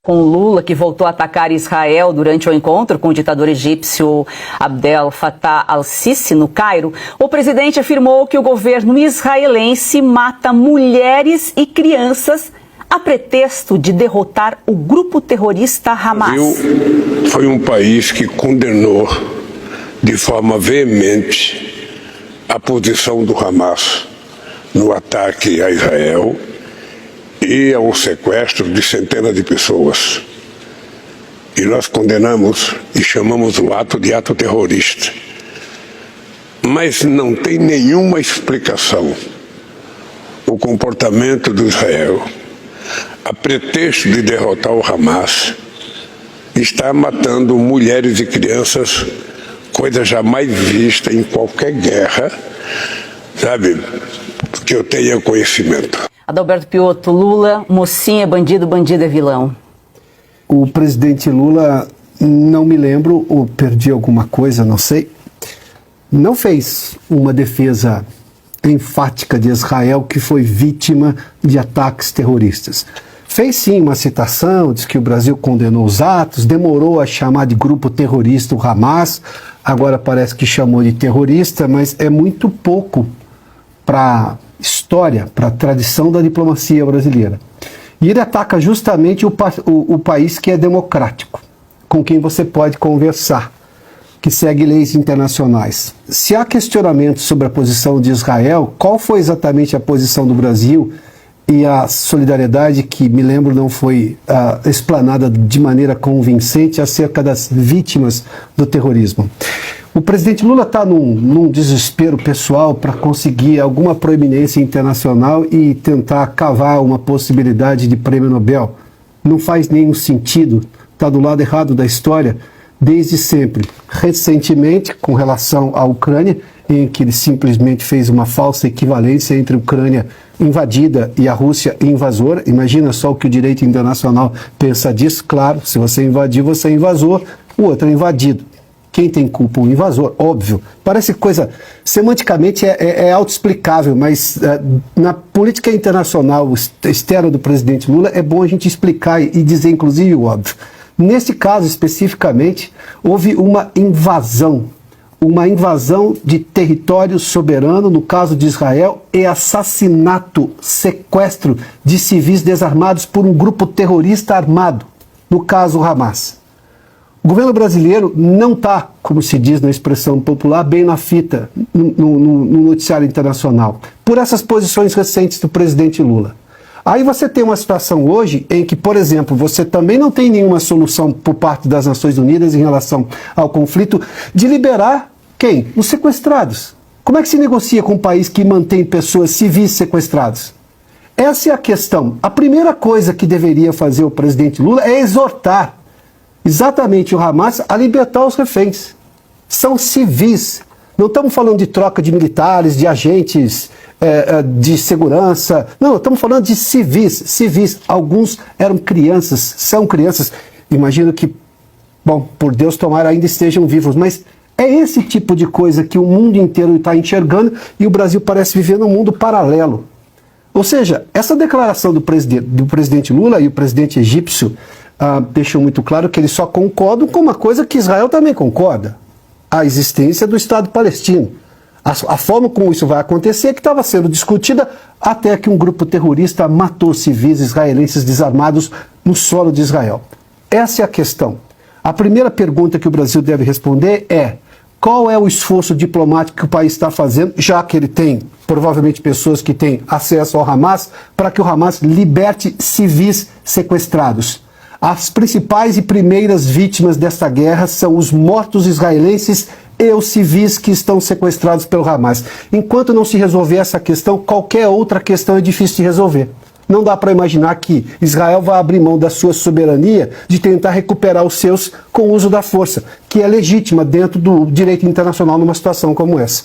Com Lula, que voltou a atacar Israel durante o encontro com o ditador egípcio Abdel Fattah al-Sisi no Cairo, o presidente afirmou que o governo israelense mata mulheres e crianças a pretexto de derrotar o grupo terrorista Hamas. O Brasil foi um país que condenou de forma veemente a posição do Hamas no ataque a Israel e ao sequestro de centenas de pessoas. E nós condenamos e chamamos o ato de ato terrorista. Mas não tem nenhuma explicação o comportamento do Israel, a pretexto de derrotar o Hamas, está matando mulheres e crianças, coisa jamais vista em qualquer guerra, sabe, que eu tenha conhecimento. Adalberto Piotto, Lula, mocinha é bandido, bandido é vilão. O presidente Lula, não me lembro, ou perdi alguma coisa, não sei, não fez uma defesa enfática de Israel, que foi vítima de ataques terroristas. Fez sim uma citação, diz que o Brasil condenou os atos, demorou a chamar de grupo terrorista o Hamas, agora parece que chamou de terrorista, mas é muito pouco para história, para a tradição da diplomacia brasileira. E ele ataca justamente o país que é democrático, com quem você pode conversar, que segue leis internacionais. Se há questionamentos sobre a posição de Israel, qual foi exatamente a posição do Brasil e a solidariedade que, me lembro, não foi explanada de maneira convincente acerca das vítimas do terrorismo. O presidente Lula está num desespero pessoal para conseguir alguma proeminência internacional e tentar cavar uma possibilidade de prêmio Nobel. Não faz nenhum sentido, está do lado errado da história desde sempre. Recentemente, com relação à Ucrânia, em que ele simplesmente fez uma falsa equivalência entre a Ucrânia invadida e a Rússia invasora. Imagina só o que o direito internacional pensa disso. Claro, se você invadir, você é invasor, o outro é invadido. Quem tem culpa? O invasor, óbvio. Parece coisa, semanticamente é autoexplicável, mas na política internacional externa do presidente Lula é bom a gente explicar e dizer inclusive o óbvio. Neste caso especificamente, houve uma invasão de território soberano, no caso de Israel, e assassinato, sequestro de civis desarmados por um grupo terrorista armado, no caso o Hamas. O governo brasileiro não está, como se diz na expressão popular, bem na fita no noticiário internacional, por essas posições recentes do presidente Lula. Aí você tem uma situação hoje em que, por exemplo, você também não tem nenhuma solução por parte das Nações Unidas em relação ao conflito de liberar quem? Os sequestrados. Como é que se negocia com um país que mantém pessoas civis sequestradas? Essa é a questão. A primeira coisa que deveria fazer o presidente Lula é exortar exatamente o Hamas a libertar os reféns. São civis. Não estamos falando de troca de militares, de agentes de segurança. Não, estamos falando de civis. Alguns eram crianças, são crianças. Imagino que, bom, por Deus tomara ainda estejam vivos, mas é esse tipo de coisa que o mundo inteiro está enxergando e o Brasil parece viver num mundo paralelo. Ou seja, essa declaração do presidente Lula e o presidente egípcio deixam muito claro que eles só concordam com uma coisa que Israel também concorda: a existência do Estado palestino. A forma como isso vai acontecer é que estava sendo discutida até que um grupo terrorista matou civis israelenses desarmados no solo de Israel. Essa é a questão. A primeira pergunta que o Brasil deve responder é: qual é o esforço diplomático que o país está fazendo, já que ele tem, provavelmente, pessoas que têm acesso ao Hamas, para que o Hamas liberte civis sequestrados? As principais e primeiras vítimas desta guerra são os mortos israelenses e os civis que estão sequestrados pelo Hamas. Enquanto não se resolver essa questão, qualquer outra questão é difícil de resolver. Não dá para imaginar que Israel vai abrir mão da sua soberania de tentar recuperar os seus com o uso da força, que é legítima dentro do direito internacional numa situação como essa.